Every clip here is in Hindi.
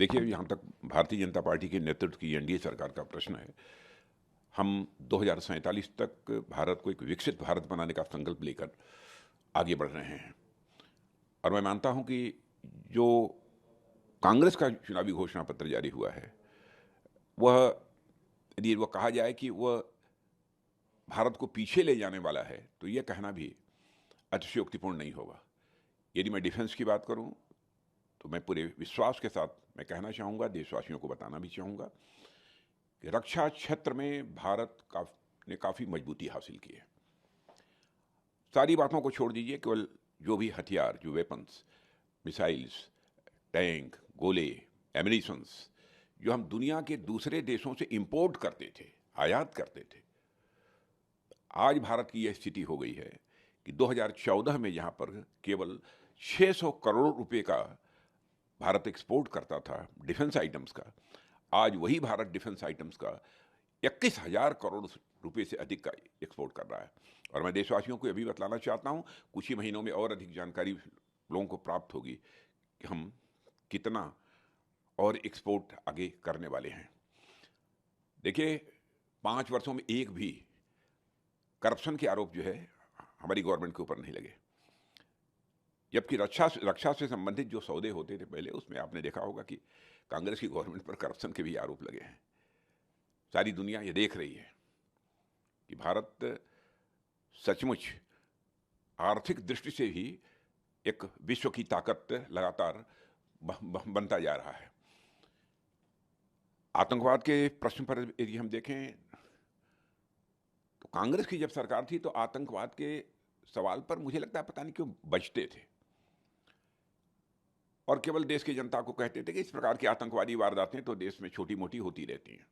देखिए, यहाँ तक भारतीय जनता पार्टी के नेतृत्व की एनडीए सरकार का प्रश्न है। हम 2047 तक भारत को एक विकसित भारत बनाने का संकल्प लेकर आगे बढ़ रहे हैं। और मैं मानता हूँ कि जो कांग्रेस का चुनावी घोषणा पत्र जारी हुआ है, वह यदि वह कहा जाए कि वह भारत को पीछे ले जाने वाला है, तो यह कहना भी अतिशयोक्तिपूर्ण नहीं होगा। यदि मैं डिफेंस की बात करूं, तो मैं पूरे विश्वास के साथ मैं कहना चाहूँगा, देशवासियों को बताना भी चाहूँगा कि रक्षा क्षेत्र में भारत ने काफ़ी मजबूती हासिल की है। सारी बातों को छोड़ दीजिए, केवल जो भी हथियार, जो वेपन्स, मिसाइल्स, टैंक, गोले, एमिनिशंस जो हम दुनिया के दूसरे देशों से इंपोर्ट करते थे, आयात करते थे, आज भारत की यह स्थिति हो गई है कि 2014 में जहाँ पर केवल 600 करोड़ रुपए का भारत एक्सपोर्ट करता था डिफेंस आइटम्स का, आज वही भारत डिफेंस आइटम्स का 21,000 करोड़ रुपए से अधिक का एक्सपोर्ट कर रहा है। और मैं देशवासियों को यह भी बतलाना चाहता हूं, कुछ ही महीनों में और अधिक जानकारी लोगों को प्राप्त होगी कि हम कितना और एक्सपोर्ट आगे करने वाले हैं। देखिए, 5 वर्षों में एक भी करप्शन के आरोप जो है हमारी गवर्नमेंट के ऊपर नहीं लगे। जबकि रक्षा से संबंधित जो सौदे होते थे पहले, उसमें आपने देखा होगा कि कांग्रेस की गवर्नमेंट पर करप्शन के भी आरोप लगे हैं। सारी दुनिया ये देख रही है कि भारत सचमुच आर्थिक दृष्टि से भी एक विश्व की ताकत लगातार बनता जा रहा है। आतंकवाद के प्रश्न पर यदि हम देखें, तो कांग्रेस की जब सरकार थी तो आतंकवाद के सवाल पर मुझे लगता है पता नहीं क्यों बचते थे, और केवल देश की जनता को कहते थे कि इस प्रकार की आतंकवादी वारदातें तो देश में छोटी मोटी होती रहती हैं।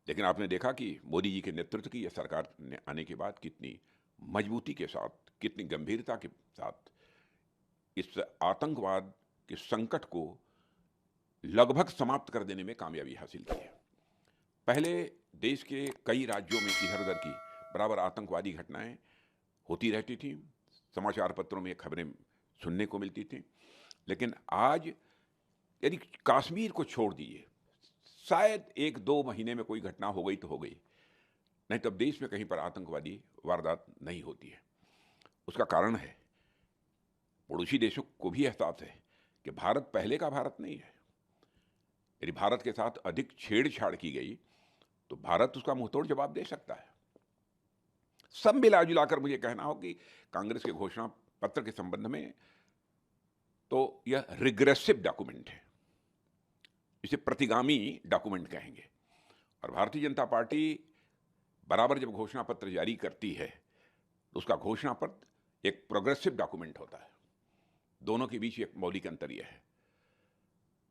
लेकिन आपने देखा कि मोदी जी के नेतृत्व की यह सरकार ने आने के बाद कितनी मजबूती के साथ, कितनी गंभीरता के साथ इस आतंकवाद के संकट को लगभग समाप्त कर देने में कामयाबी हासिल की है। पहले देश के कई राज्यों में इधर उधर की बराबर आतंकवादी घटनाएं होती रहती थी, समाचार पत्रों में खबरें सुनने को मिलती थी। लेकिन आज यदि कश्मीर को छोड़ दीजिए, शायद 1-2 महीने में कोई घटना हो गई तो हो गई, नहीं तो अब देश में कहीं पर आतंकवादी वारदात नहीं होती है। उसका कारण है, पड़ोसी देशों को भी एहसास है कि भारत पहले का भारत नहीं है। यदि भारत के साथ अधिक छेड़छाड़ की गई तो भारत उसका मुंहतोड़ जवाब दे सकता है। सब मिला जुलाकर मुझे कहना हो कि कांग्रेस के घोषणा पत्र के संबंध में तो यह रिग्रेसिव डॉक्यूमेंट है, इसे प्रतिगामी डॉक्यूमेंट कहेंगे। और भारतीय जनता पार्टी बराबर जब घोषणा पत्र जारी करती है तो उसका घोषणा पत्र एक प्रोग्रेसिव डॉक्यूमेंट होता है। दोनों के बीच एक मौलिक अंतर यह है।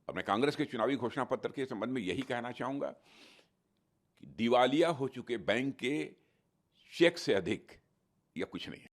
और मैं कांग्रेस के चुनावी घोषणा पत्र के संबंध में यही कहना चाहूंगा कि दिवालिया हो चुके बैंक के चेक से अधिक यह कुछ नहीं है।